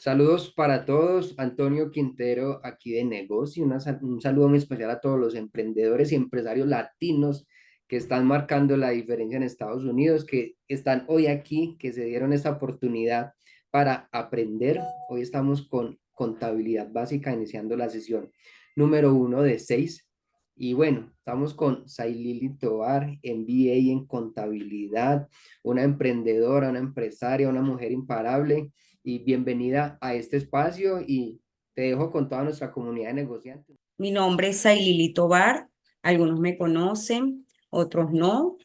Saludos para todos, Antonio Quintero aquí de Negocio, un saludo muy especial a todos los emprendedores y empresarios latinos que están marcando la diferencia en Estados Unidos, que están hoy aquí, que se dieron esta oportunidad para aprender. Hoy estamos con contabilidad básica, iniciando la sesión número 1 de 6. Y bueno, estamos con Sailili Tovar, MBA en contabilidad, una emprendedora, una empresaria, una mujer imparable y bienvenida a este espacio y te dejo con toda nuestra comunidad de negociantes. Mi nombre es Sailili Tovar, algunos me conocen, otros no.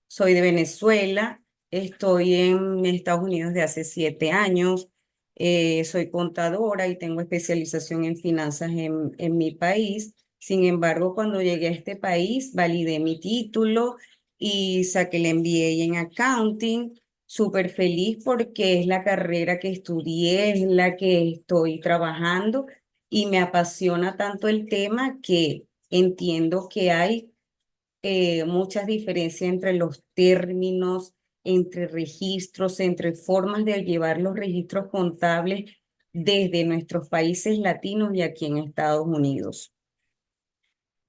Soy de Venezuela, estoy en Estados Unidos de hace 7 años. Soy contadora y tengo especialización en finanzas en mi país. Sin embargo, cuando llegué a este país, validé mi título y saqué el MBA en accounting. Súper feliz porque es la carrera que estudié, es la que estoy trabajando y me apasiona tanto el tema que entiendo que hay muchas diferencias entre los términos, entre registros, entre formas de llevar los registros contables desde nuestros países latinos y aquí en Estados Unidos.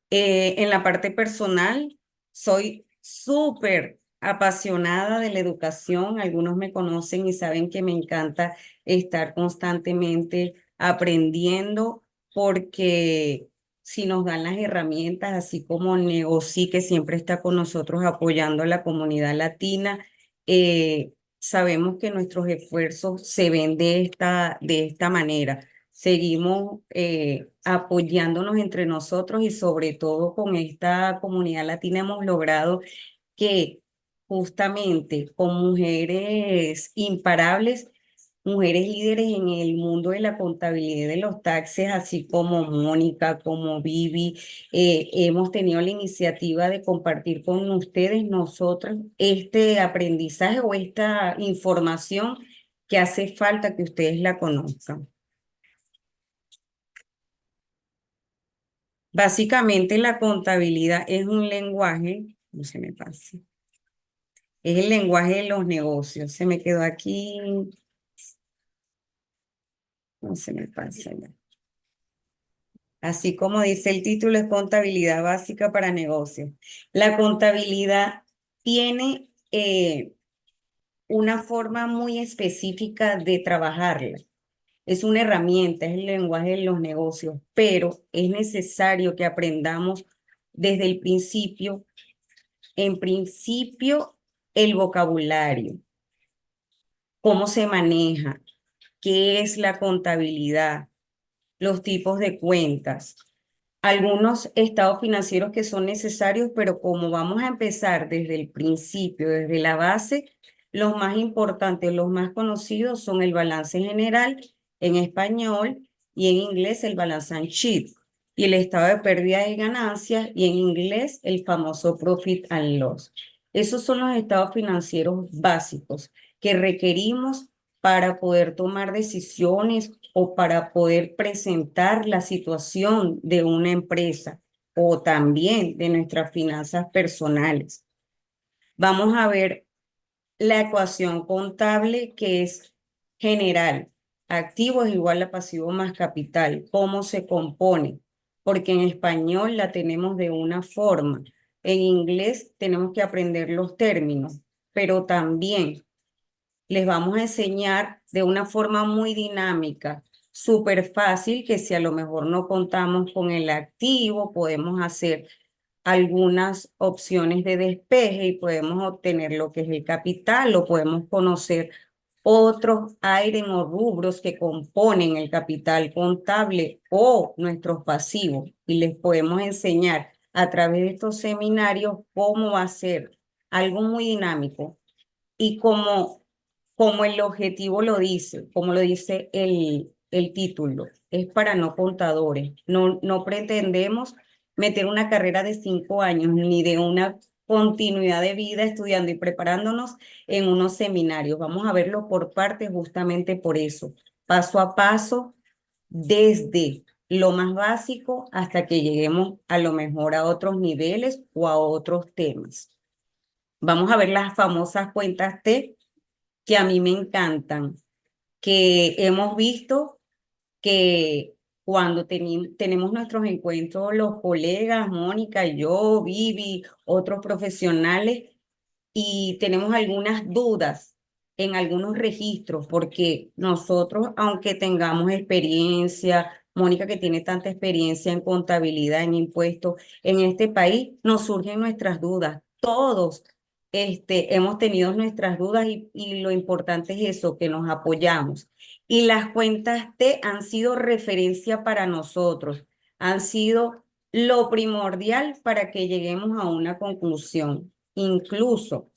En la parte personal, soy súper apasionada de la educación. Algunos me conocen y saben que me encanta estar constantemente aprendiendo porque si nos dan las herramientas, así como Negoci, que siempre está con nosotros apoyando a la comunidad latina, sabemos que nuestros esfuerzos se ven de esta manera. Seguimos apoyándonos entre nosotros y sobre todo con esta comunidad latina hemos logrado que justamente con mujeres imparables, mujeres líderes en el mundo de la contabilidad y de los taxes, así como Mónica, como Vivi, hemos tenido la iniciativa de compartir con ustedes, nosotros, este aprendizaje o esta información que hace falta que ustedes la conozcan. Básicamente la contabilidad es un lenguaje, no se me pase, es el lenguaje de los negocios. Se me quedó aquí, no se me pasa ya. Así como dice el título, es contabilidad básica para negocios. La contabilidad tiene una forma muy específica de trabajarla. Es una herramienta, es el lenguaje de los negocios, pero es necesario que aprendamos desde el principio. En principio, el vocabulario, cómo se maneja, qué es la contabilidad, los tipos de cuentas, algunos estados financieros que son necesarios, pero como vamos a empezar desde el principio, desde la base, los más importantes, los más conocidos son el balance general en español y en inglés el balance sheet y el estado de pérdidas y ganancias y en inglés el famoso profit and loss. Esos son los estados financieros básicos que requerimos para poder tomar decisiones o para poder presentar la situación de una empresa o también de nuestras finanzas personales. Vamos a ver la ecuación contable que es general. Activo es igual a pasivo más capital. ¿Cómo se compone? Porque en español la tenemos de una forma. En inglés tenemos que aprender los términos, pero también les vamos a enseñar de una forma muy dinámica, súper fácil, que si a lo mejor no contamos con el activo, podemos hacer algunas opciones de despeje y podemos obtener lo que es el capital o podemos conocer otros items o rubros que componen el capital contable o nuestros pasivos y les podemos enseñar a través de estos seminarios cómo va a ser algo muy dinámico y como el objetivo lo dice, como lo dice el título, es para no contadores. No pretendemos meter una carrera de 5 años ni de una continuidad de vida estudiando y preparándonos en unos seminarios. Vamos a verlo por partes justamente por eso, paso a paso, desde lo más básico hasta que lleguemos a lo mejor a otros niveles o a otros temas. Vamos a ver las famosas cuentas T que a mí me encantan, que hemos visto que cuando tenemos nuestros encuentros, los colegas, Mónica y yo, Vivi, otros profesionales, y tenemos algunas dudas en algunos registros, porque nosotros, aunque tengamos experiencia, Mónica que tiene tanta experiencia en contabilidad, en impuestos, en este país nos surgen nuestras dudas. Todos hemos tenido nuestras dudas y lo importante es eso, que nos apoyamos. Y las cuentas T han sido referencia para nosotros, han sido lo primordial para que lleguemos a una conclusión. Incluso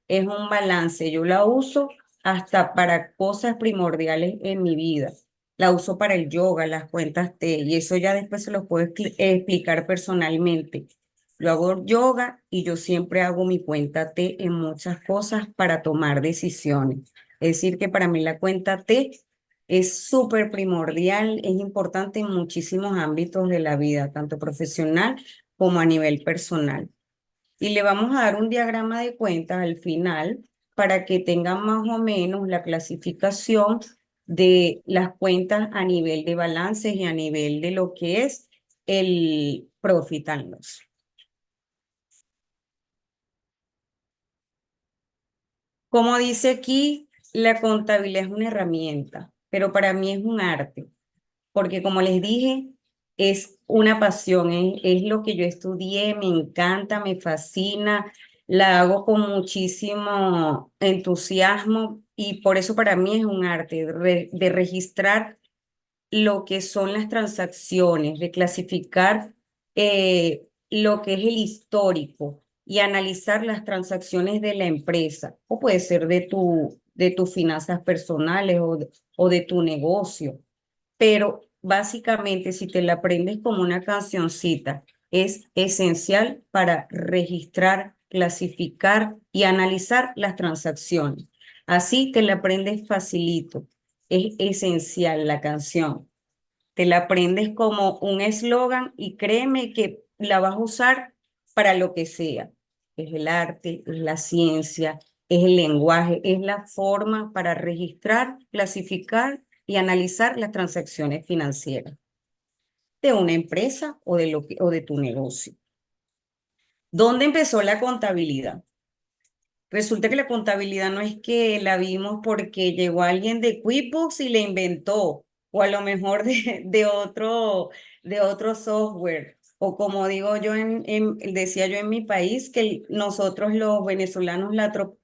es un balance. Yo la uso hasta para cosas primordiales en mi vida. La uso para el yoga, las cuentas T, y eso ya después se lo puedo explicar personalmente. Yo hago yoga y yo siempre hago mi cuenta T en muchas cosas para tomar decisiones. Es decir, que para mí la cuenta T es súper primordial, es importante en muchísimos ámbitos de la vida, tanto profesional como a nivel personal. Y le vamos a dar un diagrama de cuentas al final para que tengan más o menos la clasificación de las cuentas a nivel de balances y a nivel de lo que es el profit and loss. Como dice aquí, la contabilidad es una herramienta, pero para mí es un arte, porque como les dije, es una pasión, es lo que yo estudié, me encanta, me fascina, la hago con muchísimo entusiasmo y por eso para mí es un arte de registrar lo que son las transacciones, de clasificar lo que es el histórico y analizar las transacciones de la empresa, o puede ser de tus finanzas personales o de tu negocio. Pero básicamente, si te la aprendes como una cancioncita, es esencial para registrar, clasificar y analizar las transacciones. Así te la aprendes facilito. Es esencial la canción. Te la aprendes como un eslogan y créeme que la vas a usar para lo que sea. Es el arte, es la ciencia, es el lenguaje, es la forma para registrar, clasificar y analizar las transacciones financieras de una empresa o de tu negocio. ¿Dónde empezó la contabilidad? Resulta que la contabilidad no es que la vimos porque llegó alguien de QuickBooks y le inventó, o a lo mejor de otro software. O como digo yo, decía yo en mi país, que nosotros los venezolanos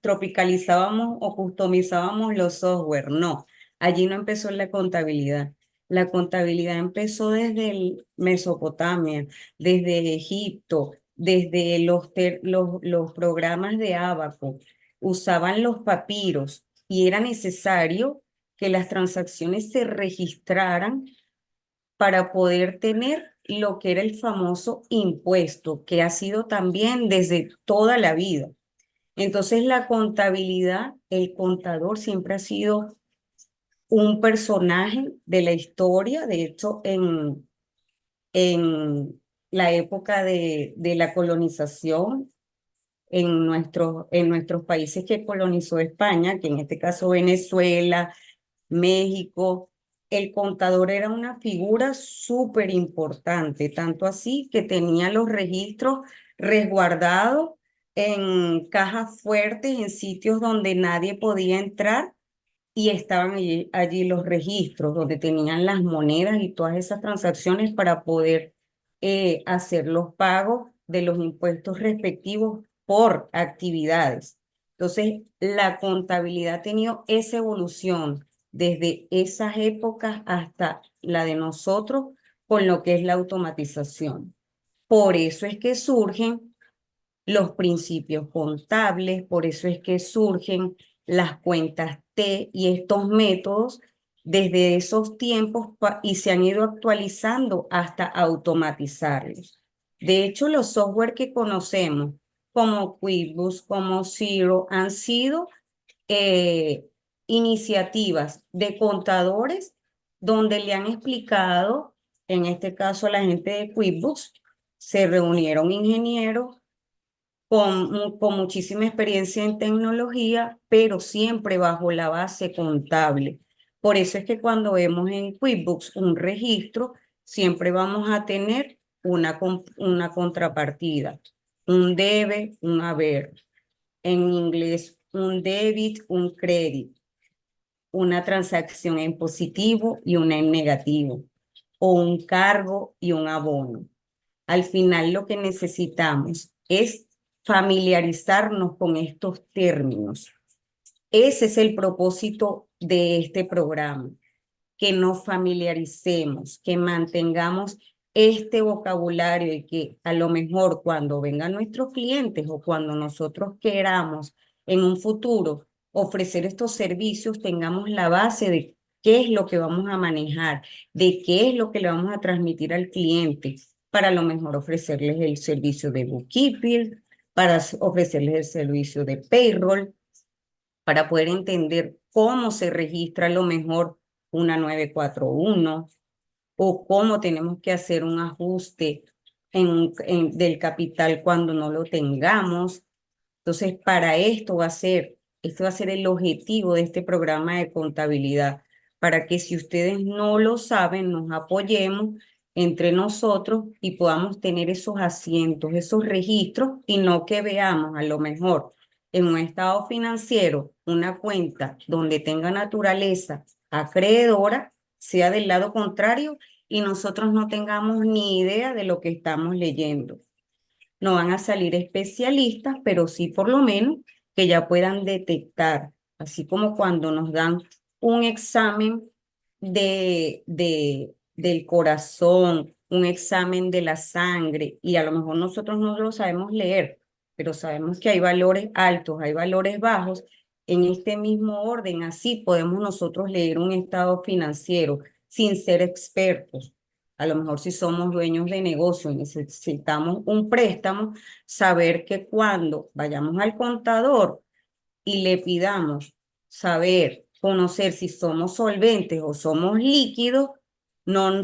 tropicalizábamos o customizábamos los software. No, allí no empezó la contabilidad. La contabilidad empezó desde Mesopotamia, desde Egipto, desde los programas de Ábaco, usaban los papiros y era necesario que las transacciones se registraran para poder tener lo que era el famoso impuesto, que ha sido también desde toda la vida. Entonces, la contabilidad, el contador siempre ha sido un personaje de la historia. De hecho, en la época de la colonización, en nuestros países que colonizó España, que en este caso Venezuela, México, el contador era una figura súper importante, tanto así que tenía los registros resguardados en cajas fuertes, en sitios donde nadie podía entrar y estaban allí los registros donde tenían las monedas y todas esas transacciones para poder hacer los pagos de los impuestos respectivos por actividades. Entonces, la contabilidad ha tenido esa evolución desde esas épocas hasta la de nosotros con lo que es la automatización. Por eso es que surgen los principios contables, por eso es que surgen las cuentas T y estos métodos desde esos tiempos y se han ido actualizando hasta automatizarlos. De hecho, los software que conocemos, como QuickBooks, como Xero, han sido eh, iniciativas de contadores donde le han explicado, en este caso a la gente de QuickBooks, se reunieron ingenieros con muchísima experiencia en tecnología, pero siempre bajo la base contable, Por eso es que cuando vemos en QuickBooks un registro, siempre vamos a tener una contrapartida, un debe, un haber. En inglés, un debit, un credit, una transacción en positivo y una en negativo, o un cargo y un abono. Al final lo que necesitamos es familiarizarnos con estos términos. Ese es el propósito de este programa, que nos familiaricemos, que mantengamos este vocabulario y que a lo mejor cuando vengan nuestros clientes o cuando nosotros queramos en un futuro ofrecer estos servicios, tengamos la base de qué es lo que vamos a manejar, de qué es lo que le vamos a transmitir al cliente, para a lo mejor ofrecerles el servicio de bookkeeping, para ofrecerles el servicio de payroll, para poder entender cómo se registra a lo mejor una 941 o cómo tenemos que hacer un ajuste del capital cuando no lo tengamos. Entonces, para esto va a ser el objetivo de este programa de contabilidad, para que si ustedes no lo saben, nos apoyemos entre nosotros y podamos tener esos asientos, esos registros y no que veamos a lo mejor en un estado financiero una cuenta donde tenga naturaleza acreedora, sea del lado contrario y nosotros no tengamos ni idea de lo que estamos leyendo. No van a salir especialistas, pero sí por lo menos que ya puedan detectar, así como cuando nos dan un examen del corazón, un examen de la sangre, y a lo mejor nosotros no lo sabemos leer, pero sabemos que hay valores altos, hay valores bajos. En este mismo orden, así podemos nosotros leer un estado financiero sin ser expertos. A lo mejor si somos dueños de negocio y necesitamos un préstamo, saber que cuando vayamos al contador y le pidamos saber, conocer si somos solventes o somos líquidos, no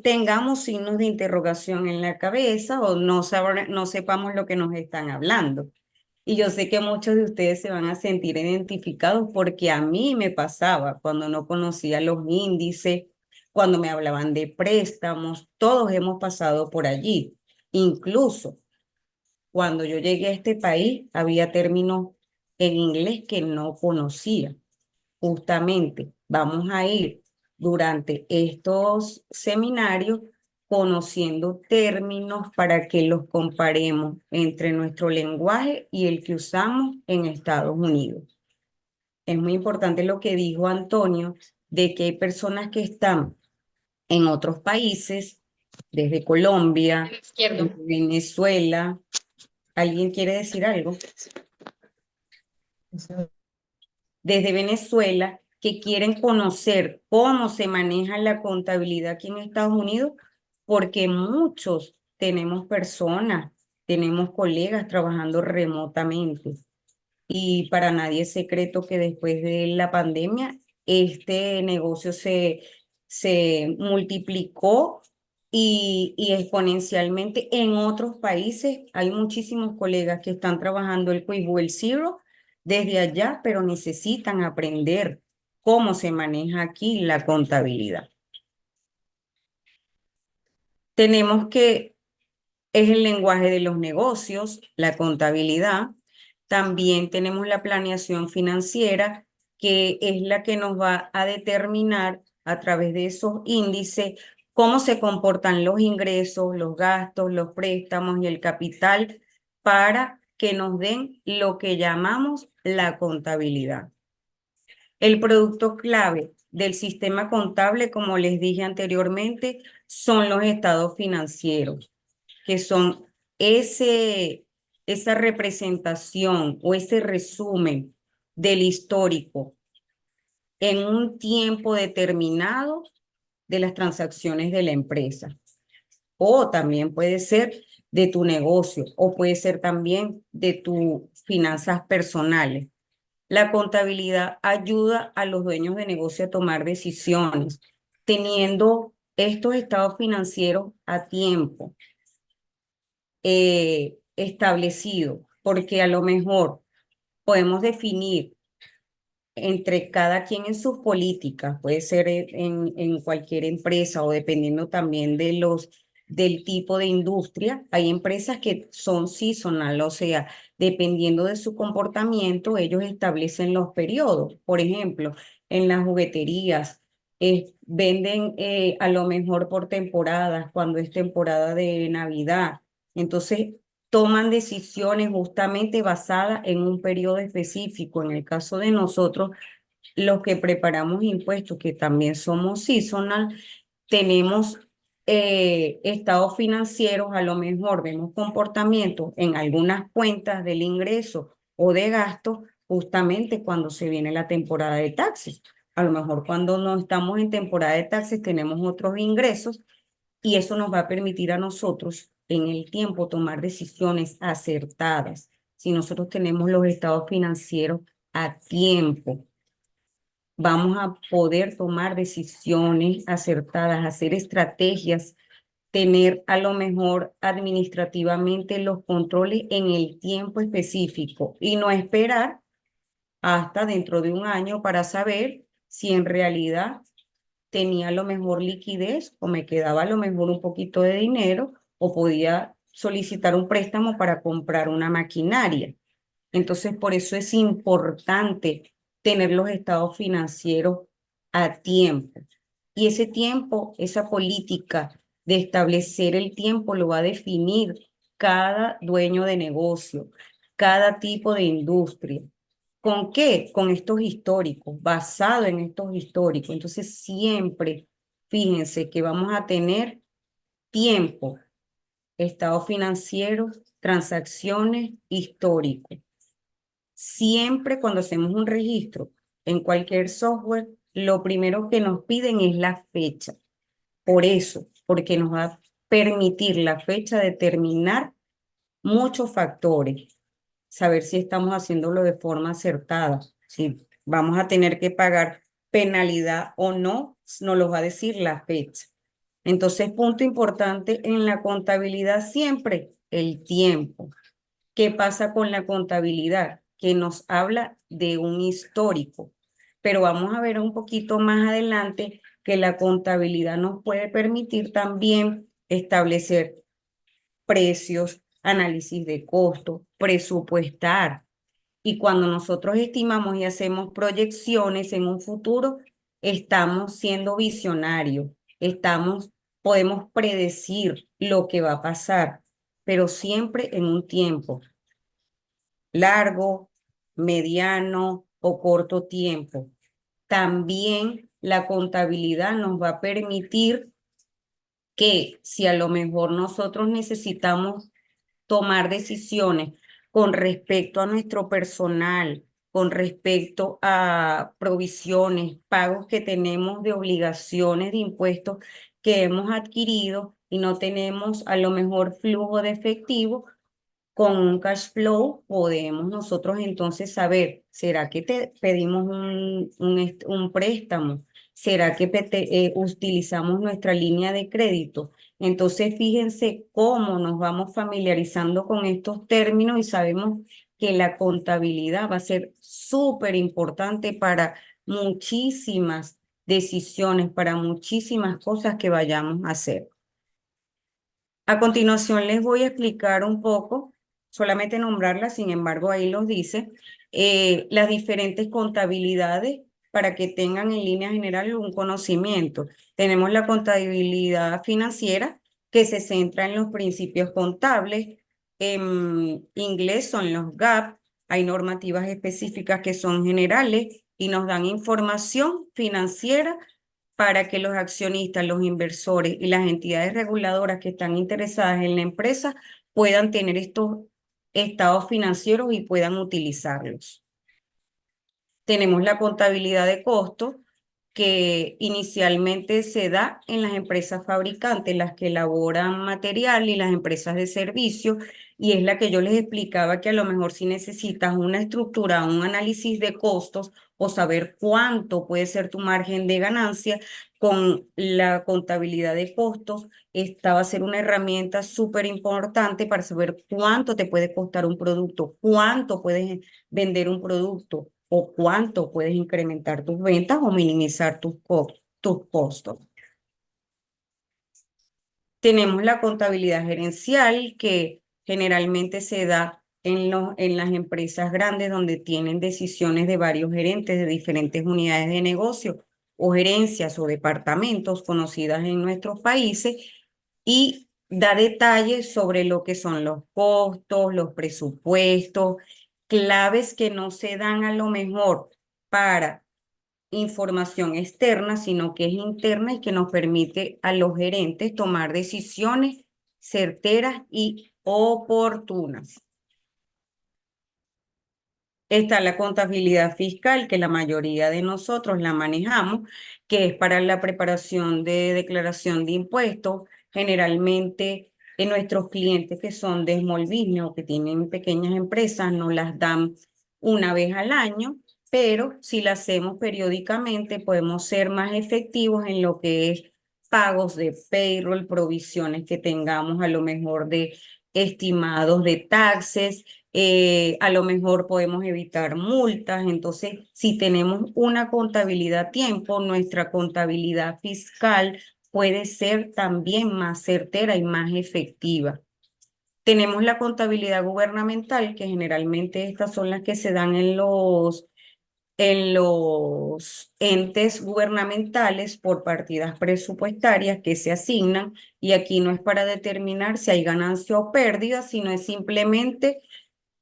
tengamos signos de interrogación en la cabeza o no sepamos lo que nos están hablando. Y yo sé que muchos de ustedes se van a sentir identificados porque a mí me pasaba cuando no conocía los índices, cuando me hablaban de préstamos, todos hemos pasado por allí. Incluso cuando yo llegué a este país, había términos en inglés que no conocía. Justamente vamos a ir durante estos seminarios conociendo términos para que los comparemos entre nuestro lenguaje y el que usamos en Estados Unidos. Es muy importante lo que dijo Antonio, de que hay personas que están en otros países, desde Colombia, desde Izquierdo. Venezuela. ¿Alguien quiere decir algo? Desde Venezuela, que quieren conocer cómo se maneja la contabilidad aquí en Estados Unidos, porque muchos tenemos personas, tenemos colegas trabajando remotamente. Y para nadie es secreto que después de la pandemia, este negocio se multiplicó y exponencialmente en otros países. Hay muchísimos colegas que están trabajando el Quick el Zero desde allá, pero necesitan aprender cómo se maneja aquí la contabilidad. Tenemos que es el lenguaje de los negocios, la contabilidad. También tenemos la planeación financiera, que es la que nos va a determinar a través de esos índices cómo se comportan los ingresos, los gastos, los préstamos y el capital para que nos den lo que llamamos la contabilidad. El producto clave del sistema contable, como les dije anteriormente, son los estados financieros, que son esa representación o ese resumen del histórico en un tiempo determinado de las transacciones de la empresa. O también puede ser de tu negocio o puede ser también de tus finanzas personales. La contabilidad ayuda a los dueños de negocio a tomar decisiones, teniendo estos estados financieros a tiempo establecido, porque a lo mejor podemos definir entre cada quien en sus políticas, puede ser en cualquier empresa o dependiendo también del tipo de industria. Hay empresas que son seasonal, o sea, dependiendo de su comportamiento, ellos establecen los periodos. Por ejemplo, en las jugueterías, venden a lo mejor por temporadas, cuando es temporada de Navidad. Entonces, toman decisiones justamente basadas en un periodo específico. En el caso de nosotros, los que preparamos impuestos, que también somos seasonal, tenemos estados financieros, a lo mejor vemos comportamientos en algunas cuentas del ingreso o de gasto, justamente cuando se viene la temporada de taxes. A lo mejor cuando no estamos en temporada de taxes tenemos otros ingresos y eso nos va a permitir a nosotros en el tiempo tomar decisiones acertadas. Si nosotros tenemos los estados financieros a tiempo, vamos a poder tomar decisiones acertadas, hacer estrategias, tener a lo mejor administrativamente los controles en el tiempo específico y no esperar hasta dentro de un año para saber si en realidad tenía a lo mejor liquidez o me quedaba a lo mejor un poquito de dinero o podía solicitar un préstamo para comprar una maquinaria. Entonces, por eso es importante tener los estados financieros a tiempo. Y ese tiempo, esa política de establecer el tiempo lo va a definir cada dueño de negocio, cada tipo de industria. ¿Con qué? Con estos históricos, basado en estos históricos. Entonces, siempre, fíjense que vamos a tener tiempo, estados financieros, transacciones históricos. Siempre cuando hacemos un registro en cualquier software, lo primero que nos piden es la fecha. Por eso, porque nos va a permitir la fecha determinar muchos factores. Saber si estamos haciéndolo de forma acertada, si vamos a tener que pagar penalidad o no, nos lo va a decir la fecha. Entonces, punto importante en la contabilidad siempre, el tiempo. ¿Qué pasa con la contabilidad? Que nos habla de un histórico, pero vamos a ver un poquito más adelante que la contabilidad nos puede permitir también establecer precios, análisis de costo, presupuestar. Y cuando nosotros estimamos y hacemos proyecciones en un futuro, estamos siendo visionarios, podemos predecir lo que va a pasar, pero siempre en un tiempo largo, mediano o corto tiempo. También la contabilidad nos va a permitir que si a lo mejor nosotros necesitamos tomar decisiones con respecto a nuestro personal, con respecto a provisiones, pagos que tenemos de obligaciones de impuestos que hemos adquirido y no tenemos a lo mejor flujo de efectivo, con un cash flow podemos nosotros entonces saber, ¿será que te pedimos un préstamo? ¿Será que utilizamos nuestra línea de crédito? Entonces, fíjense cómo nos vamos familiarizando con estos términos y sabemos que la contabilidad va a ser súper importante para muchísimas decisiones, para muchísimas cosas que vayamos a hacer. A continuación les voy a explicar un poco, solamente nombrarlas, sin embargo ahí los dice, las diferentes contabilidades para que tengan en línea general un conocimiento. Tenemos la contabilidad financiera que se centra en los principios contables. En inglés son los GAAP, hay normativas específicas que son generales y nos dan información financiera para que los accionistas, los inversores y las entidades reguladoras que están interesadas en la empresa puedan tener estos estados financieros y puedan utilizarlos. Tenemos la contabilidad de costos que inicialmente se da en las empresas fabricantes, las que elaboran material y las empresas de servicio, y es la que yo les explicaba que a lo mejor si necesitas una estructura, un análisis de costos o saber cuánto puede ser tu margen de ganancia, con la contabilidad de costos, esta va a ser una herramienta súper importante para saber cuánto te puede costar un producto, cuánto puedes vender un producto o cuánto puedes incrementar tus ventas o minimizar tus costos. Tenemos la contabilidad gerencial que generalmente se da en las empresas grandes donde tienen decisiones de varios gerentes de diferentes unidades de negocio o gerencias o departamentos conocidas en nuestros países y da detalles sobre lo que son los costos, los presupuestos, claves que no se dan a lo mejor para información externa, sino que es interna y que nos permite a los gerentes tomar decisiones certeras y oportunas. Está la contabilidad fiscal, que la mayoría de nosotros la manejamos, que es para la preparación de declaración de impuestos. Generalmente, en nuestros clientes que son de small business o que tienen pequeñas empresas, nos las dan una vez al año, pero si la hacemos periódicamente, podemos ser más efectivos en lo que es pagos de payroll, provisiones que tengamos a lo mejor de estimados de taxes, a lo mejor podemos evitar multas. Entonces, si tenemos una contabilidad a tiempo, nuestra contabilidad fiscal puede ser también más certera y más efectiva. Tenemos la contabilidad gubernamental, que generalmente estas son las que se dan en los entes gubernamentales por partidas presupuestarias que se asignan, y aquí no es para determinar si hay ganancia o pérdida, sino es simplemente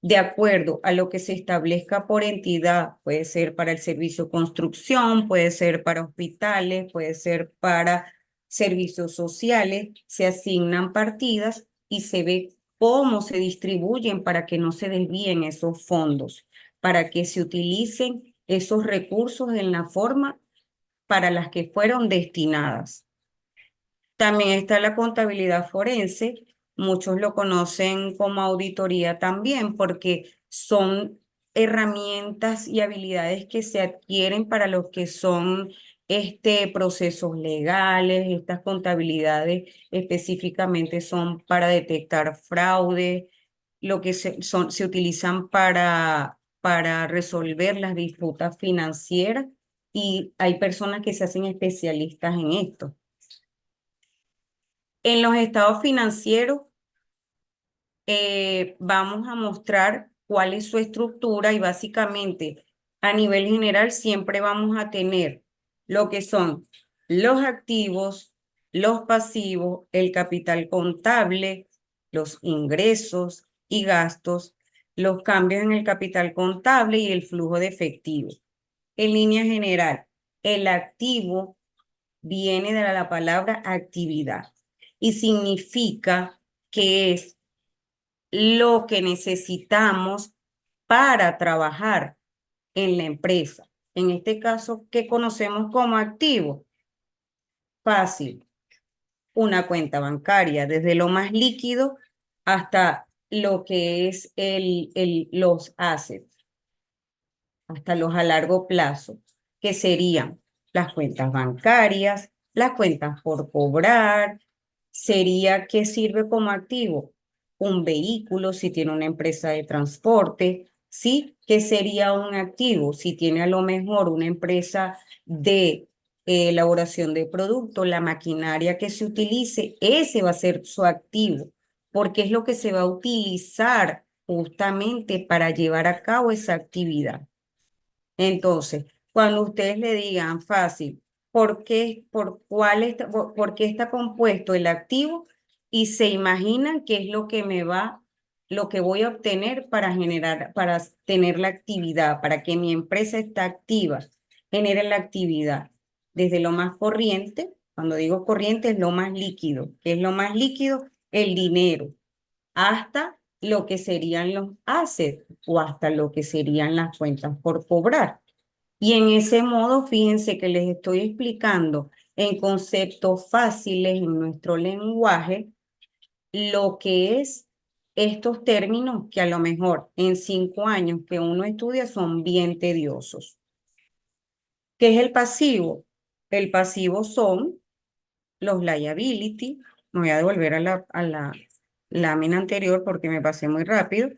de acuerdo a lo que se establezca por entidad. Puede ser para el servicio construcción, puede ser para hospitales, puede ser para servicios sociales. Se asignan partidas y se ve cómo se distribuyen para que no se desvíen esos fondos, para que se utilicen esos recursos en la forma para las que fueron destinadas. También está la contabilidad forense, muchos lo conocen como auditoría también, porque son herramientas y habilidades que se adquieren para los que son procesos legales. Estas contabilidades específicamente son para detectar fraude, lo que se utilizan para resolver las disputas financieras, y hay personas que se hacen especialistas en esto. En los estados financieros vamos a mostrar cuál es su estructura, y básicamente a nivel general siempre vamos a tener lo que son los activos, los pasivos, el capital contable, los ingresos y gastos, los cambios en el capital contable y el flujo de efectivo. En línea general, el activo viene de la palabra actividad y significa que es lo que necesitamos para trabajar en la empresa. En este caso, ¿qué conocemos como activo? Fácil, una cuenta bancaria, desde lo más líquido hasta lo que es los assets, hasta los a largo plazo, que serían las cuentas bancarias, las cuentas por cobrar. Sería que sirve como activo un vehículo si tiene una empresa de transporte, ¿sí? ¿Qué sería un activo? Si tiene a lo mejor una empresa de elaboración de productos, la maquinaria que se utilice, ese va a ser su activo, porque es lo que se va a utilizar justamente para llevar a cabo esa actividad. Entonces, cuando ustedes le digan fácil, por qué está compuesto el activo? Y se imaginan qué es lo que lo que voy a obtener para tener la actividad, para que mi empresa está activa, genere la actividad. Desde lo más corriente, cuando digo corriente es lo más líquido. ¿Qué es lo más líquido? El dinero, hasta lo que serían los assets o hasta lo que serían las cuentas por cobrar. Y en ese modo, fíjense que les estoy explicando en conceptos fáciles en nuestro lenguaje lo que es estos términos que a lo mejor en 5 años que uno estudia son bien tediosos. ¿Qué es el pasivo? El pasivo son los liability. Me voy a devolver a la lámina anterior porque me pasé muy rápido.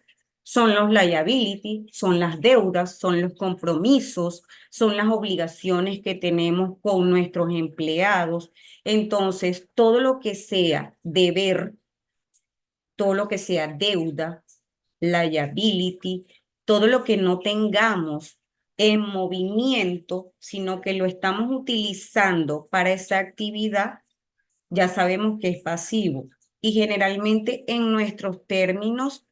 Son los liability, son las deudas, son los compromisos, son las obligaciones que tenemos con nuestros empleados. Entonces, todo lo que sea deber, todo lo que sea deuda, liability, todo lo que no tengamos en movimiento, sino que lo estamos utilizando para esa actividad, ya sabemos que es pasivo. Y generalmente en nuestros términos,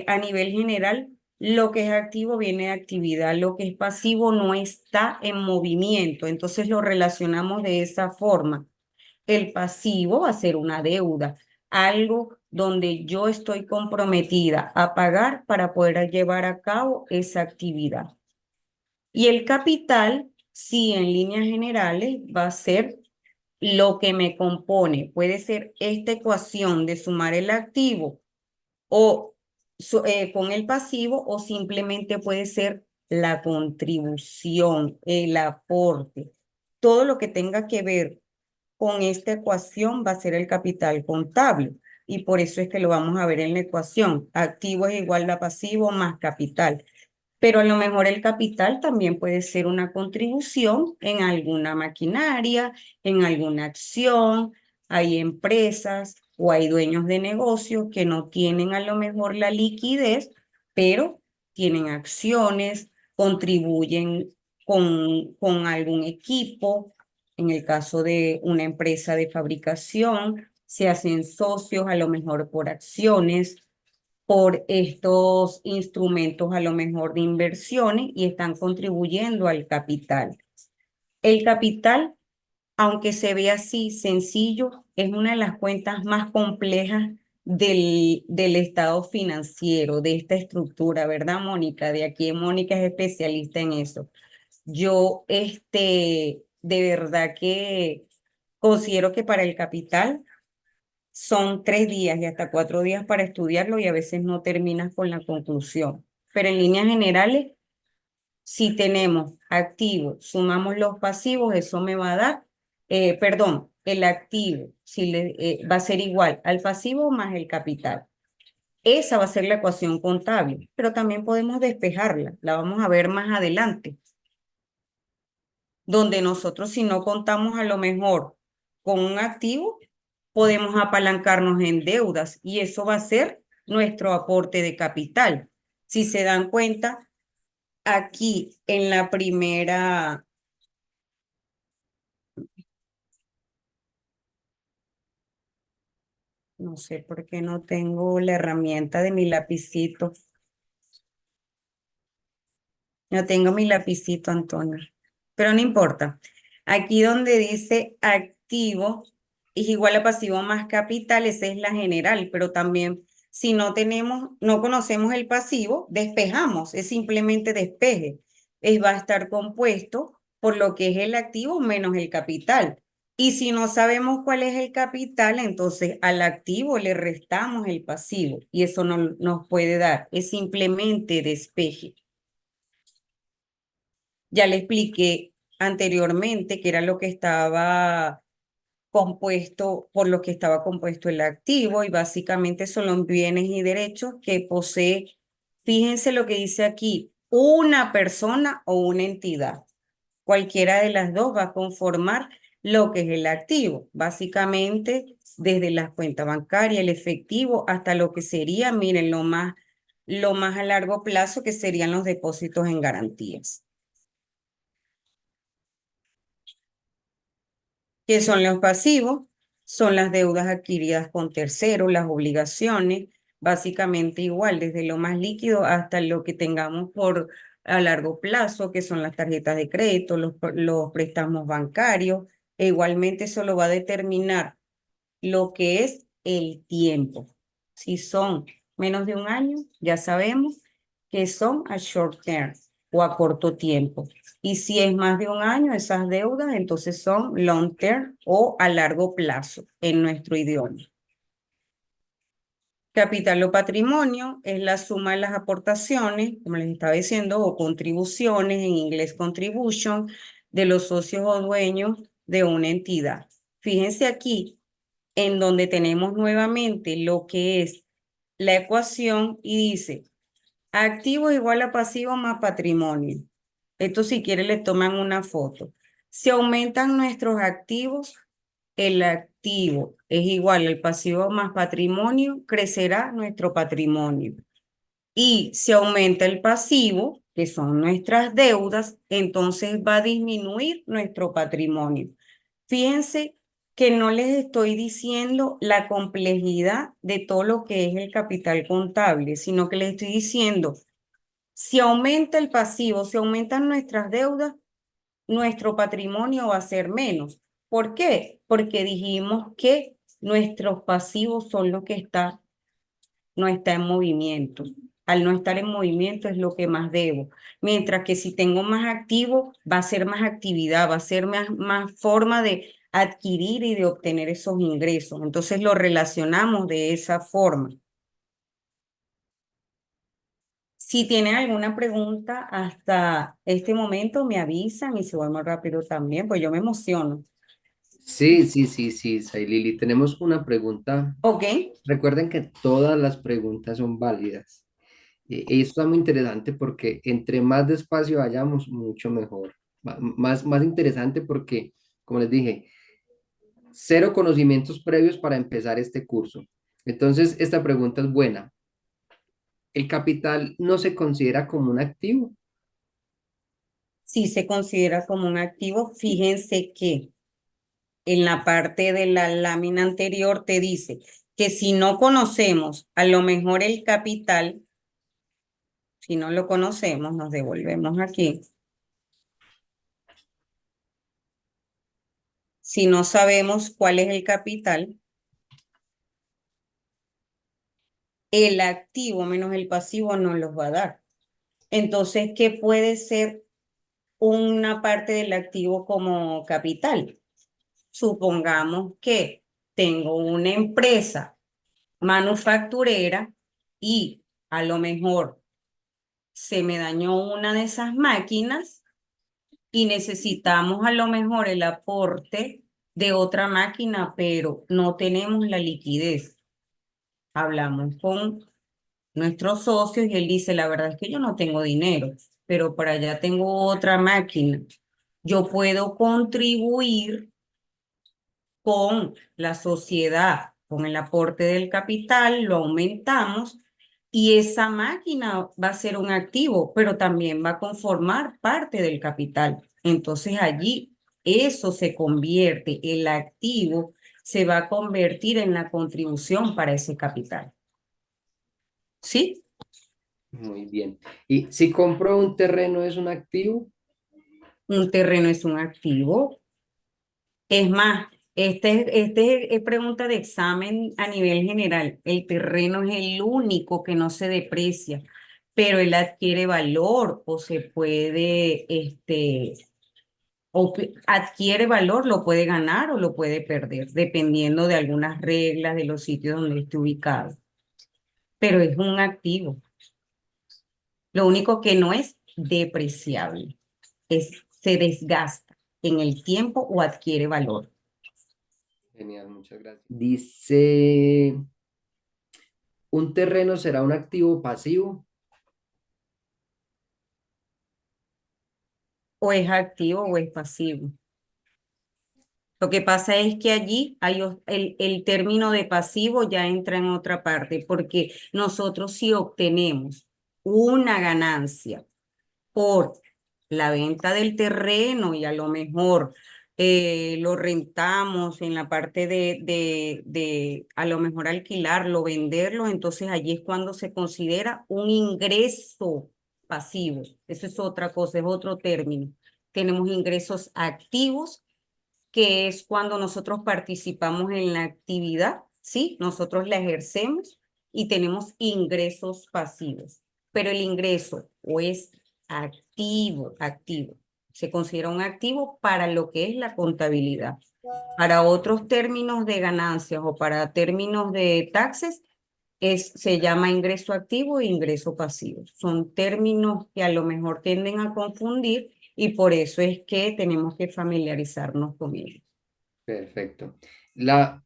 a nivel general, lo que es activo viene de actividad, lo que es pasivo no está en movimiento. Entonces lo relacionamos de esa forma. El pasivo va a ser una deuda, algo donde yo estoy comprometida a pagar para poder llevar a cabo esa actividad. Y el capital, sí, en líneas generales, va a ser lo que me compone. Puede ser esta ecuación de sumar el activo o con el pasivo, o simplemente puede ser la contribución, el aporte. Todo lo que tenga que ver con esta ecuación va a ser el capital contable. Y por eso es que lo vamos a ver en la ecuación. Activo es igual a pasivo más capital. Pero a lo mejor el capital también puede ser una contribución en alguna maquinaria, en alguna acción. Hay empresas o hay dueños de negocios que no tienen a lo mejor la liquidez, pero tienen acciones, contribuyen con algún equipo. En el caso de una empresa de fabricación, se hacen socios a lo mejor por acciones, por estos instrumentos a lo mejor de inversiones, y están contribuyendo al capital. El capital, aunque se ve así sencillo, es una de las cuentas más complejas del estado financiero, de esta estructura, ¿verdad, Mónica? De aquí Mónica es especialista en eso. Yo, de verdad que considero que para el capital son 3 días y hasta 4 días para estudiarlo, y a veces no terminas con la conclusión. Pero en líneas generales, si tenemos activos, sumamos los pasivos, eso me va a dar, perdón, el activo va a ser igual al pasivo más el capital. Esa va a ser la ecuación contable, pero también podemos despejarla, la vamos a ver más adelante, donde nosotros, si no contamos a lo mejor con un activo, podemos apalancarnos en deudas, y eso va a ser nuestro aporte de capital. Si se dan cuenta, aquí en la primera, no sé por qué no tengo la herramienta de mi lapicito. No tengo mi lapicito, Antonio, pero no importa. Aquí donde dice activo es igual a pasivo más capital, esa es la general, pero también si no tenemos, no conocemos el pasivo, despejamos, es simplemente despeje. Va a estar compuesto por lo que es el activo menos el capital. Y si no sabemos cuál es el capital, entonces al activo le restamos el pasivo, y eso no nos puede dar, es simplemente despeje. Ya le expliqué anteriormente que era lo que estaba compuesto, por lo que estaba compuesto el activo, y básicamente son los bienes y derechos que posee. Fíjense lo que dice aquí: una persona o una entidad. Cualquiera de las dos va a conformar lo que es el activo. Básicamente, desde las cuentas bancarias, el efectivo, hasta lo que sería, miren, lo más a largo plazo, que serían los depósitos en garantías. ¿Qué son los pasivos? Son las deudas adquiridas con terceros, las obligaciones, básicamente igual, desde lo más líquido hasta lo que tengamos por a largo plazo, que son las tarjetas de crédito, los préstamos bancarios. E igualmente eso lo va a determinar lo que es el tiempo. Si son menos de un año, ya sabemos que son a short term o a corto tiempo. Y si es más de un año, esas deudas entonces son long term o a largo plazo en nuestro idioma. Capital o patrimonio es la suma de las aportaciones, como les estaba diciendo, o contribuciones, en inglés contribution, de los socios o dueños de una entidad. Fíjense aquí, en donde tenemos nuevamente lo que es la ecuación y dice, activo igual a pasivo más patrimonio. Esto si quiere le toman una foto. Si aumentan nuestros activos, el activo es igual al pasivo más patrimonio, crecerá nuestro patrimonio. Y si aumenta el pasivo, que son nuestras deudas, entonces va a disminuir nuestro patrimonio. Fíjense que no les estoy diciendo la complejidad de todo lo que es el capital contable, sino que les estoy diciendo, si aumenta el pasivo, si aumentan nuestras deudas, nuestro patrimonio va a ser menos. ¿Por qué? Porque dijimos que nuestros pasivos son lo que no está en movimiento. Al no estar en movimiento es lo que más debo. Mientras que si tengo más activo, va a ser más actividad, va a ser más forma de adquirir y de obtener esos ingresos. Entonces lo relacionamos de esa forma. Si tienen alguna pregunta hasta este momento, me avisan y se va más rápido también, pues yo me emociono. Sí, sí, sí, sí, Sailili. Tenemos una pregunta. Ok, Recuerden que todas las preguntas son válidas. Y esto está muy interesante porque entre más despacio vayamos, mucho mejor. Más interesante porque, como les dije, cero conocimientos previos para empezar este curso. Entonces, esta pregunta es buena. ¿El capital no se considera como un activo? si se considera como un activo, fíjense que en la parte de la lámina anterior te dice que si no conocemos a lo mejor el capital, si no lo conocemos, nos devolvemos aquí. Si no sabemos cuál es el capital, el activo menos el pasivo nos los va a dar. Entonces, ¿qué puede ser una parte del activo como capital? Supongamos que tengo una empresa manufacturera y a lo mejor se me dañó una de esas máquinas y necesitamos a lo mejor el aporte de otra máquina, pero no tenemos la liquidez. Hablamos con nuestros socios y él dice, la verdad es que yo no tengo dinero, pero para allá tengo otra máquina. Yo puedo contribuir con la sociedad, con el aporte del capital, lo aumentamos y esa máquina va a ser un activo, pero también va a conformar parte del capital. Entonces allí eso se convierte, el activo se va a convertir en la contribución para ese capital. ¿Sí? Muy bien. ¿Y si compro un terreno es un activo? Un terreno es un activo. Es más, este es pregunta de examen a nivel general. El terreno es el único que no se deprecia, pero él adquiere valor o se puede, adquiere valor, lo puede ganar o lo puede perder, dependiendo de algunas reglas de los sitios donde esté ubicado. Pero es un activo. Lo único que no es depreciable, se desgasta en el tiempo o adquiere valor. Genial, muchas gracias. Dice, ¿un terreno será un activo pasivo? O es activo o es pasivo. Lo que pasa es que allí hay el término de pasivo ya entra en otra parte, porque nosotros si obtenemos una ganancia por la venta del terreno y a lo mejor lo rentamos en la parte de a lo mejor alquilarlo, venderlo, entonces allí es cuando se considera un ingreso pasivo. Eso es otra cosa, es otro término. Tenemos ingresos activos, que es cuando nosotros participamos en la actividad, ¿sí? Nosotros la ejercemos y tenemos ingresos pasivos. Pero el ingreso o es activo, se considera un activo para lo que es la contabilidad. Para otros términos de ganancias o para términos de taxes, se llama ingreso activo e ingreso pasivo. Son términos que a lo mejor tienden a confundir y por eso es que tenemos que familiarizarnos con ellos. Perfecto. La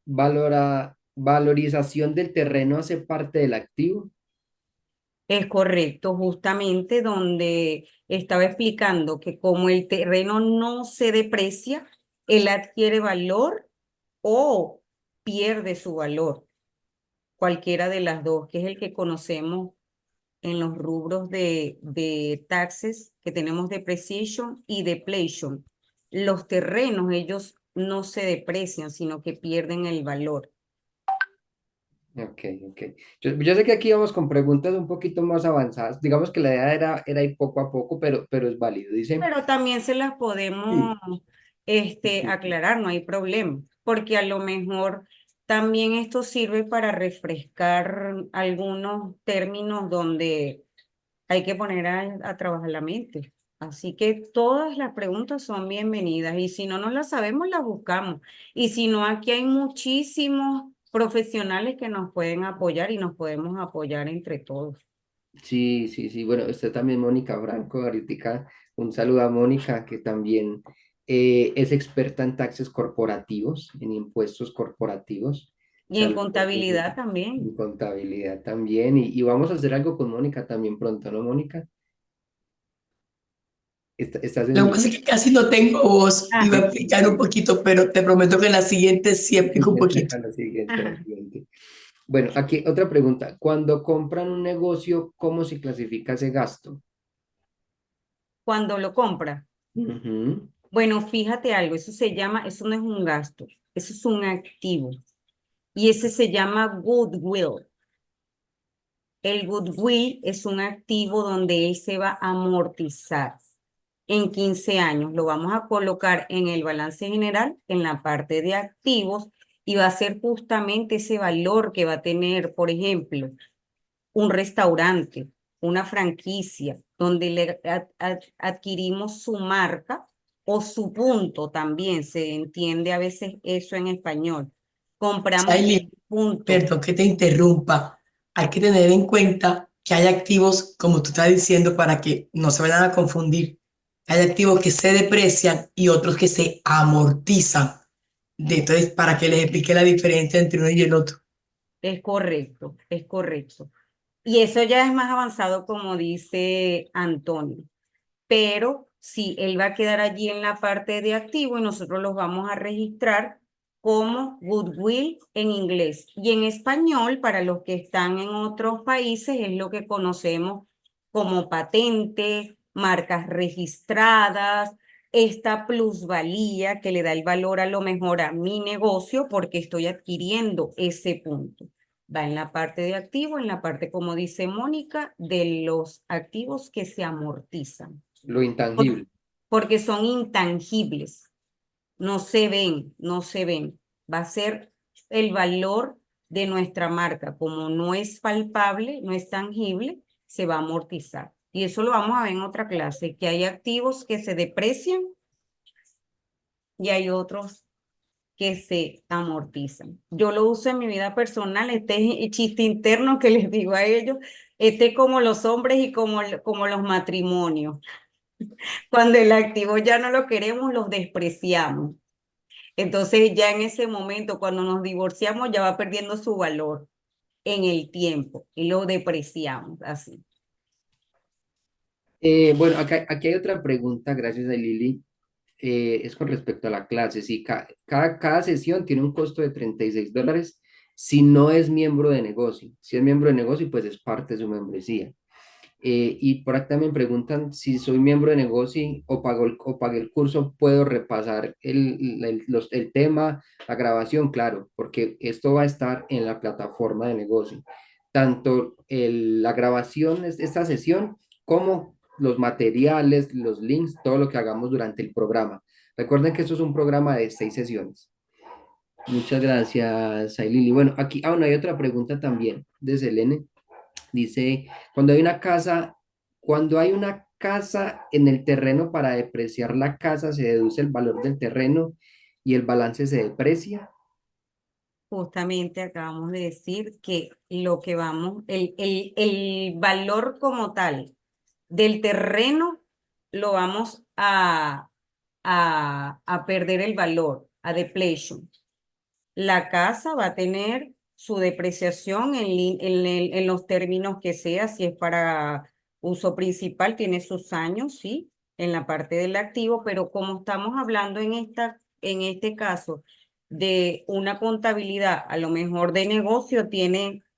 valorización del terreno hace parte del activo. Es correcto, justamente donde estaba explicando que como el terreno no se deprecia, él adquiere valor o pierde su valor, cualquiera de las dos, que es el que conocemos en los rubros de taxes, que tenemos depreciation y depletion. Los terrenos, ellos no se deprecian, sino que pierden el valor. Ok, ok. Yo sé que aquí vamos con preguntas un poquito más avanzadas. Digamos que la idea era ir poco a poco, pero es válido. Dice, Pero también se las podemos sí, sí, sí. aclarar, no hay problema, porque a lo mejor también esto sirve para refrescar algunos términos donde hay que poner a trabajar la mente. Así que todas las preguntas son bienvenidas y si no nos las sabemos, las buscamos. Y si no, aquí hay muchísimos profesionales que nos pueden apoyar y nos podemos apoyar entre todos. Sí, sí, sí. Bueno, usted también, Mónica Franco, ahorita un saludo a Mónica, que también es experta en taxes corporativos, en impuestos corporativos. Y en Saludos, Mónica. contabilidad también. En contabilidad también. Y vamos a hacer algo con Mónica también pronto, ¿no, Mónica? Estás en Lo que mute. pasa es que casi no tengo voz, iba a Ajá, explicar un poquito, pero te prometo que en la siguiente sí explico un poquito. A la siguiente, a la ajá. siguiente. Bueno, aquí otra pregunta. Cuando compran un negocio, ¿cómo se clasifica ese gasto? Cuando lo compra. Ujú. Bueno, fíjate algo, eso se llama, eso no es un gasto, eso es un activo. Y ese se llama goodwill. El goodwill es un activo donde él se va a amortizar en 15 años. Lo vamos a colocar en el balance general, en la parte de activos, y va a ser justamente ese valor que va a tener, por ejemplo, un restaurante, una franquicia, donde adquirimos su marca o su punto también, se entiende a veces eso en español. Compramos Shailene, punto. perdón que te interrumpa. Hay que tener en cuenta que hay activos, como tú estás diciendo, para que no se vayan a confundir. Hay activos que se deprecian y otros que se amortizan. Entonces, para que les explique la diferencia entre uno y el otro. Es correcto, es correcto. Y eso ya es más avanzado, como dice Antonio. Pero sí, él va a quedar allí en la parte de activo y nosotros los vamos a registrar como goodwill en inglés. Y en español, para los que están en otros países, es lo que conocemos como patente, marcas registradas, esta plusvalía que le da el valor a lo mejor a mi negocio porque estoy adquiriendo ese punto. Va en la parte de activo, en la parte, como dice Mónica, de los activos que se amortizan Lo por- intangible. porque son intangibles, no se ven, no se ven. Va a ser el valor de nuestra marca, como no es palpable, no es tangible, se va a amortizar. Y eso lo vamos a ver en otra clase, que hay activos que se deprecian y hay otros que se amortizan. Yo lo uso en mi vida personal, este es el chiste interno que les digo a ellos, este es como los hombres y como los matrimonios. Cuando el activo ya no lo queremos, los despreciamos. Entonces ya en ese momento, cuando nos divorciamos, ya va perdiendo su valor en el tiempo y lo depreciamos así. Bueno, aquí hay otra pregunta, gracias a Lili. Es con respecto a la clase. Sí, cada sesión tiene un costo de $36 si no es miembro de negocio. Si es miembro de negocio, pues es parte de su membresía. Y por acá también preguntan si soy miembro de negocio o pagué el curso, ¿puedo repasar el tema, la grabación? Claro, porque esto va a estar en la plataforma de negocio. Tanto la grabación de esta sesión como los materiales, los links, todo lo que hagamos durante el programa. Recuerden que esto es un programa de 6 sesiones. Muchas gracias, Ailili. Bueno, aquí aún hay otra pregunta también de Selene. Dice, cuando hay una casa en el terreno para depreciar la casa, se deduce el valor del terreno y el balance se deprecia. Justamente acabamos de decir que lo que vamos, el valor como tal del terreno lo vamos a perder el valor, a depletion. La casa va a tener su depreciación en los términos que sea, si es para uso principal, tiene sus años, sí, en la parte del activo, pero como estamos hablando en este caso de una contabilidad, a lo mejor de negocio,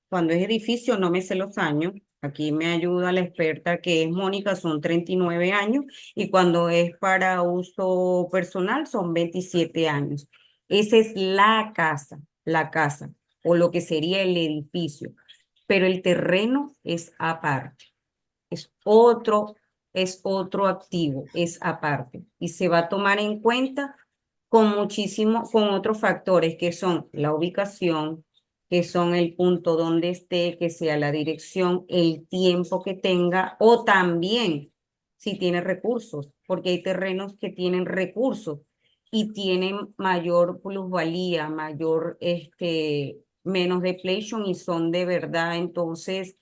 cuando es edificio, no me sé los años, aquí me ayuda la experta que es Mónica, son 39 años, y cuando es para uso personal son 27 años. Esa es la casa o lo que sería el edificio, pero el terreno es aparte, es es otro activo, es aparte y se va a tomar en cuenta con otros factores que son la ubicación, que son el punto donde esté, que sea la dirección, el tiempo que tenga o también si tiene recursos, porque hay terrenos que tienen recursos y tienen mayor plusvalía, menos depletion y son de verdad, entonces,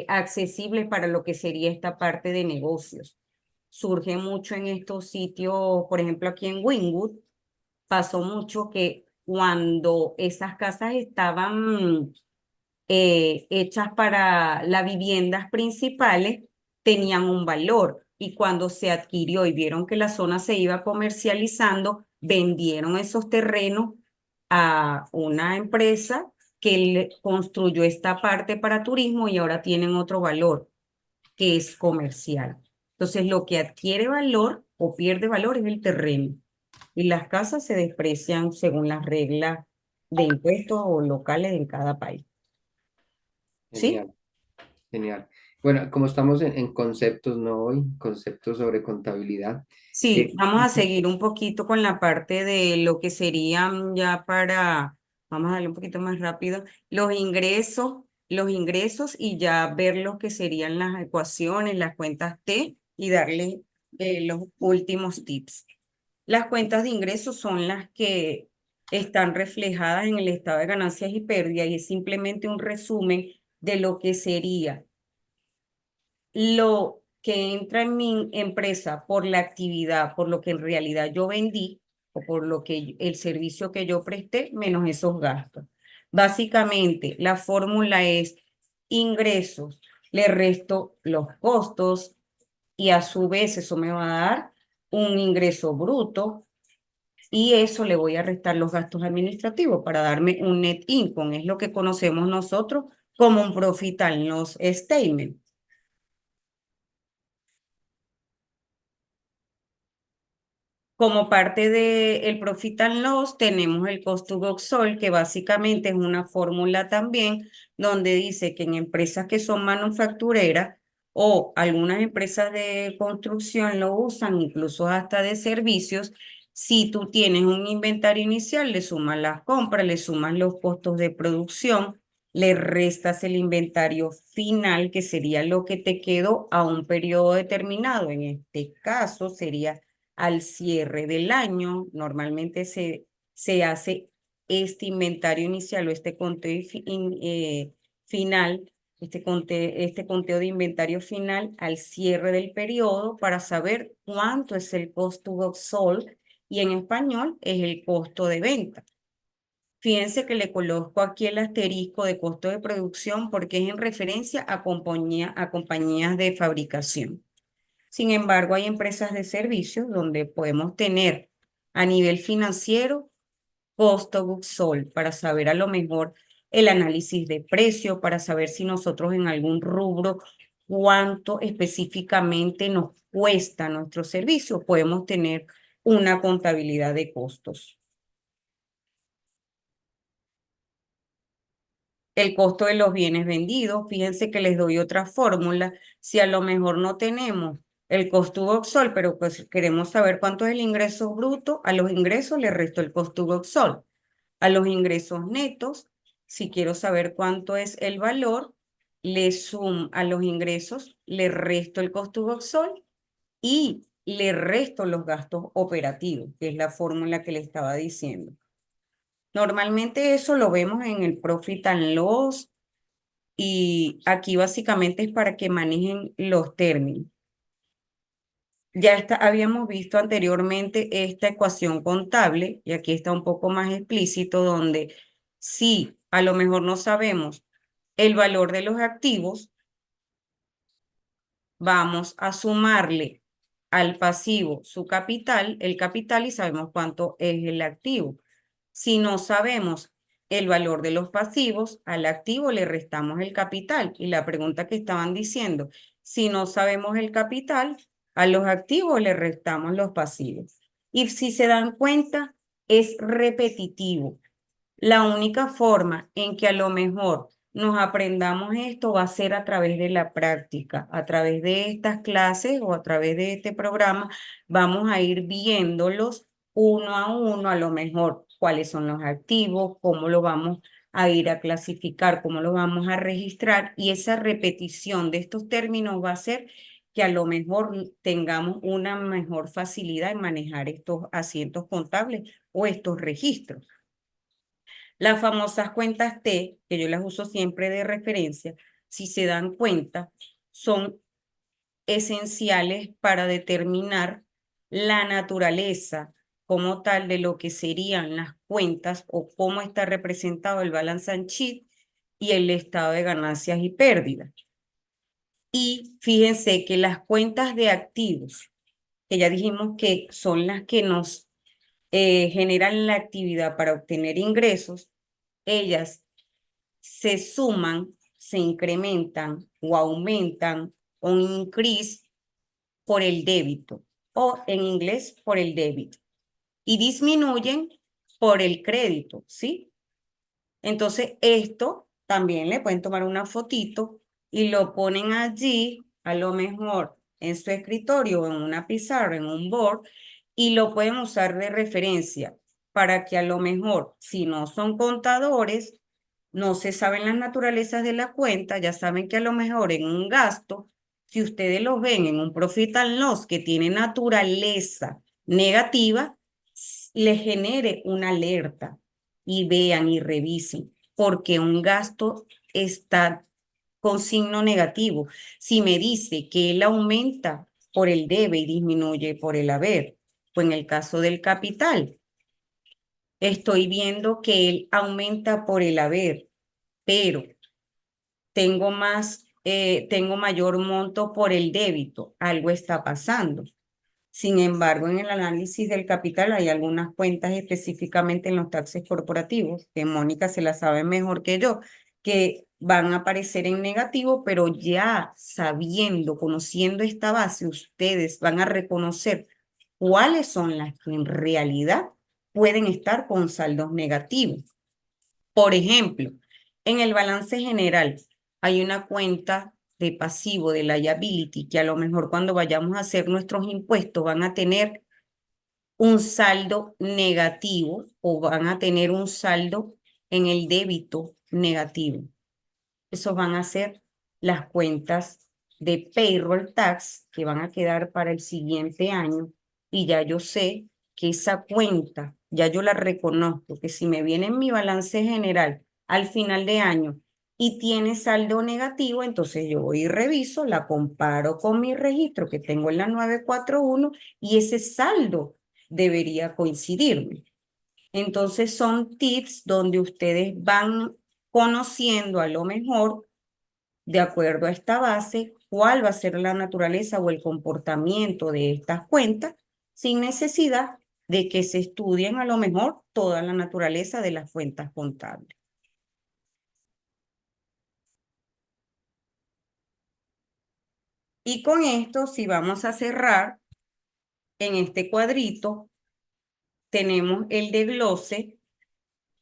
accesibles para lo que sería esta parte de negocios. Surge mucho en estos sitios, por ejemplo, aquí en Wynwood, pasó mucho que cuando esas casas estaban hechas para las viviendas principales, tenían un valor. Y cuando se adquirió y vieron que la zona se iba comercializando, vendieron esos terrenos a una empresa que construyó esta parte para turismo y ahora tienen otro valor, que es comercial. Entonces, lo que adquiere valor o pierde valor es el terreno. Y las casas se desprecian según las reglas de impuestos o locales en cada país. ¿Sí? Genial, genial. Bueno, como estamos en conceptos, ¿no? Hoy, conceptos sobre contabilidad. Sí, vamos a seguir un poquito con la parte de lo que serían vamos a darle un poquito más rápido, los ingresos y ya ver lo que serían las ecuaciones, las cuentas T y darle los últimos tips. Las cuentas de ingresos son las que están reflejadas en el estado de ganancias y pérdidas y es simplemente un resumen de lo que sería lo que entra en mi empresa por la actividad, por lo que en realidad yo vendí o por lo que el servicio que yo presté, menos esos gastos. Básicamente, la fórmula es ingresos, le resto los costos y a su vez eso me va a dar un ingreso bruto y eso le voy a restar los gastos administrativos para darme un net income, es lo que conocemos nosotros como un profit and loss statement. Como parte del Profit and Loss tenemos el Cost to Goods Sold, que básicamente es una fórmula también donde dice que en empresas que son manufactureras o algunas empresas de construcción lo usan, incluso hasta de servicios, si tú tienes un inventario inicial, le sumas las compras, le sumas los costos de producción, le restas el inventario final, que sería lo que te quedó a un periodo determinado. En este caso sería al cierre del año. Normalmente se hace este inventario inicial o este conteo final, este conteo de inventario final al cierre del periodo para saber cuánto es el cost to goods sold y en español es el costo de venta. Fíjense que le coloco aquí el asterisco de costo de producción porque es en referencia a compañías de fabricación. Sin embargo, hay empresas de servicios donde podemos tener a nivel financiero costo goods sold para saber a lo mejor el análisis de precio, para saber si nosotros en algún rubro cuánto específicamente nos cuesta nuestro servicio. Podemos tener una contabilidad de costos. El costo de los bienes vendidos, fíjense que les doy otra fórmula. Si a lo mejor no tenemos el costo Goxol, pero pues queremos saber cuánto es el ingreso bruto, a los ingresos le resto el costo Goxol. A los ingresos netos, si quiero saber cuánto es el valor, le sumo a los ingresos, le resto el costo Goxol y le resto los gastos operativos, que es la fórmula que le estaba diciendo. Normalmente eso lo vemos en el Profit and Loss y aquí básicamente es para que manejen los términos. habíamos visto anteriormente esta ecuación contable, y aquí está un poco más explícito, donde si a lo mejor no sabemos el valor de los activos, vamos a sumarle al pasivo su capital, el capital, y sabemos cuánto es el activo. Si no sabemos el valor de los pasivos, al activo le restamos el capital. Y la pregunta que estaban diciendo, si no sabemos el capital, a los activos le restamos los pasivos. Y si se dan cuenta, es repetitivo. La única forma en que a lo mejor nos aprendamos esto va a ser a través de la práctica, a través de estas clases o a través de este programa, vamos a ir viéndolos uno a uno, a lo mejor cuáles son los activos, cómo lo vamos a ir a clasificar, cómo lo vamos a registrar, y esa repetición de estos términos va a hacer que a lo mejor tengamos una mejor facilidad en manejar estos asientos contables o estos registros. Las famosas cuentas T, que yo las uso siempre de referencia, si se dan cuenta, son esenciales para determinar la naturaleza como tal de lo que serían las cuentas o cómo está representado el balance sheet y el estado de ganancias y pérdidas. Y fíjense que las cuentas de activos, que ya dijimos que son las que nos generan la actividad para obtener ingresos, ellas se suman, se incrementan o aumentan o increase por el débito o en inglés por el débito y disminuyen por el crédito, ¿sí? Entonces esto también le pueden tomar una fotito y lo ponen allí, a lo mejor en su escritorio o en una pizarra, en un board, y lo pueden usar de referencia para que a lo mejor, si no son contadores, no se saben las naturalezas de la cuenta, ya saben que a lo mejor en un gasto, si ustedes lo ven en un profit and loss que tiene naturaleza negativa, les genere una alerta y vean y revisen porque un gasto está con signo negativo. Si me dice que él aumenta por el debe y disminuye por el haber, o en el caso del capital, estoy viendo que él aumenta por el haber, pero tengo mayor monto por el débito, algo está pasando. Sin embargo, en el análisis del capital hay algunas cuentas específicamente en los taxes corporativos, que Mónica se las sabe mejor que yo, que van a aparecer en negativo, pero ya sabiendo, conociendo esta base, ustedes van a reconocer cuáles son las que en realidad pueden estar con saldos negativos. Por ejemplo, en el balance general hay una cuenta de pasivo de liability que a lo mejor cuando vayamos a hacer nuestros impuestos van a tener un saldo negativo o van a tener un saldo en el débito negativo. Esos van a ser las cuentas de payroll tax que van a quedar para el siguiente año y ya yo sé que esa cuenta, ya yo la reconozco, que si me viene en mi balance general al final de año y tiene saldo negativo, entonces yo voy y reviso, la comparo con mi registro que tengo en la 941 y ese saldo debería coincidirme. Entonces son tips donde ustedes van conociendo a lo mejor, de acuerdo a esta base, cuál va a ser la naturaleza o el comportamiento de estas cuentas, sin necesidad de que se estudien a lo mejor toda la naturaleza de las cuentas contables. Y con esto, si vamos a cerrar, en este cuadrito tenemos el desglose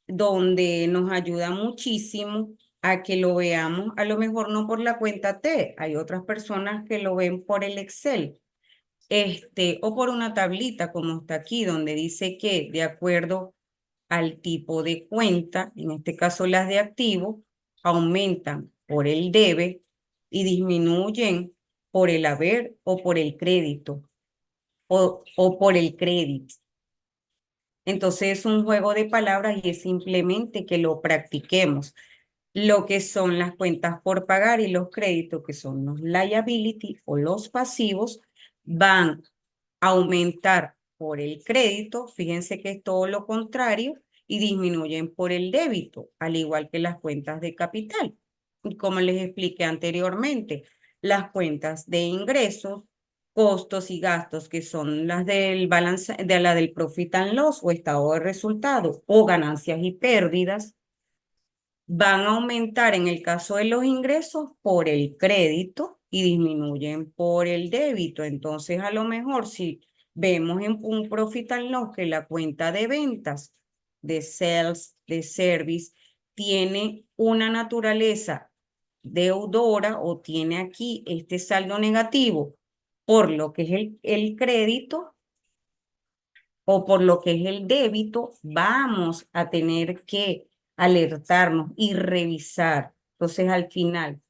donde nos ayuda muchísimo a que lo veamos, a lo mejor no por la cuenta T, hay otras personas que lo ven por el Excel, o por una tablita como está aquí, donde dice que de acuerdo al tipo de cuenta, en este caso las de activo, aumentan por el debe y disminuyen por el haber o por el crédito o por el crédito. Entonces es un juego de palabras y es simplemente que lo practiquemos. Lo que son las cuentas por pagar y los créditos, que son los liability o los pasivos, van aumentar por el crédito, fíjense que es todo lo contrario, y disminuyen por el débito, al igual que las cuentas de capital. Y como les expliqué anteriormente, las cuentas de ingresos, costos y gastos, que son las del balance, de la del profit and loss o estado de resultado, o ganancias y pérdidas, van a aumentar en el caso de los ingresos por el crédito y disminuyen por el débito. Entonces, a lo mejor si vemos en un profit and loss que la cuenta de ventas, de sales, de service, tiene una naturaleza deudora o tiene aquí este saldo negativo por lo que es el crédito o por lo que es el débito, vamos a tener que alertarnos y revisar. Entonces, al final,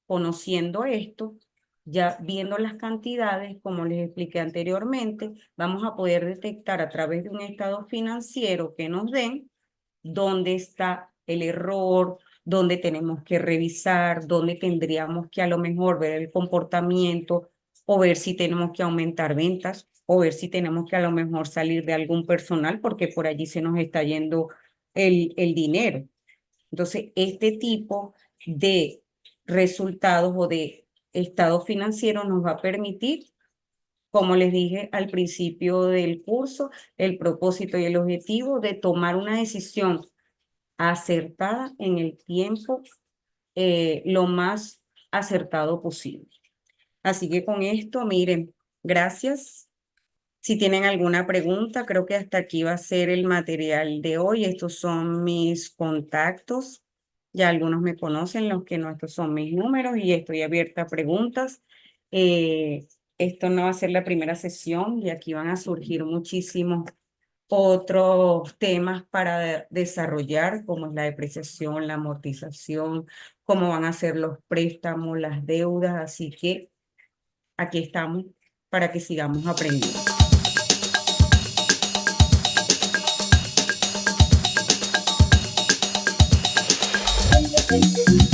conociendo esto, ya viendo las cantidades, como les expliqué anteriormente, vamos a poder detectar a través de un estado financiero que nos den dónde está el error, dónde tenemos que revisar, dónde tendríamos que a lo mejor ver el comportamiento o ver si tenemos que aumentar ventas o ver si tenemos que a lo mejor salir de algún personal porque por allí se nos está yendo el dinero. Entonces, este tipo de resultados o de estado financiero nos va a permitir, como les dije al principio del curso, el propósito y el objetivo de tomar una decisión acertada en el tiempo, lo más acertado posible. Así que con esto, miren, gracias. Si tienen alguna pregunta, creo que hasta aquí va a ser el material de hoy. Estos son mis contactos. Ya algunos me conocen, los que no, estos son mis números y estoy abierta a preguntas. Esto no va a ser la primera sesión y aquí van a surgir muchísimos otros temas para desarrollar, como es la depreciación, la amortización, cómo van a ser los préstamos, las deudas. Así que aquí estamos para que sigamos aprendiendo. Thank you.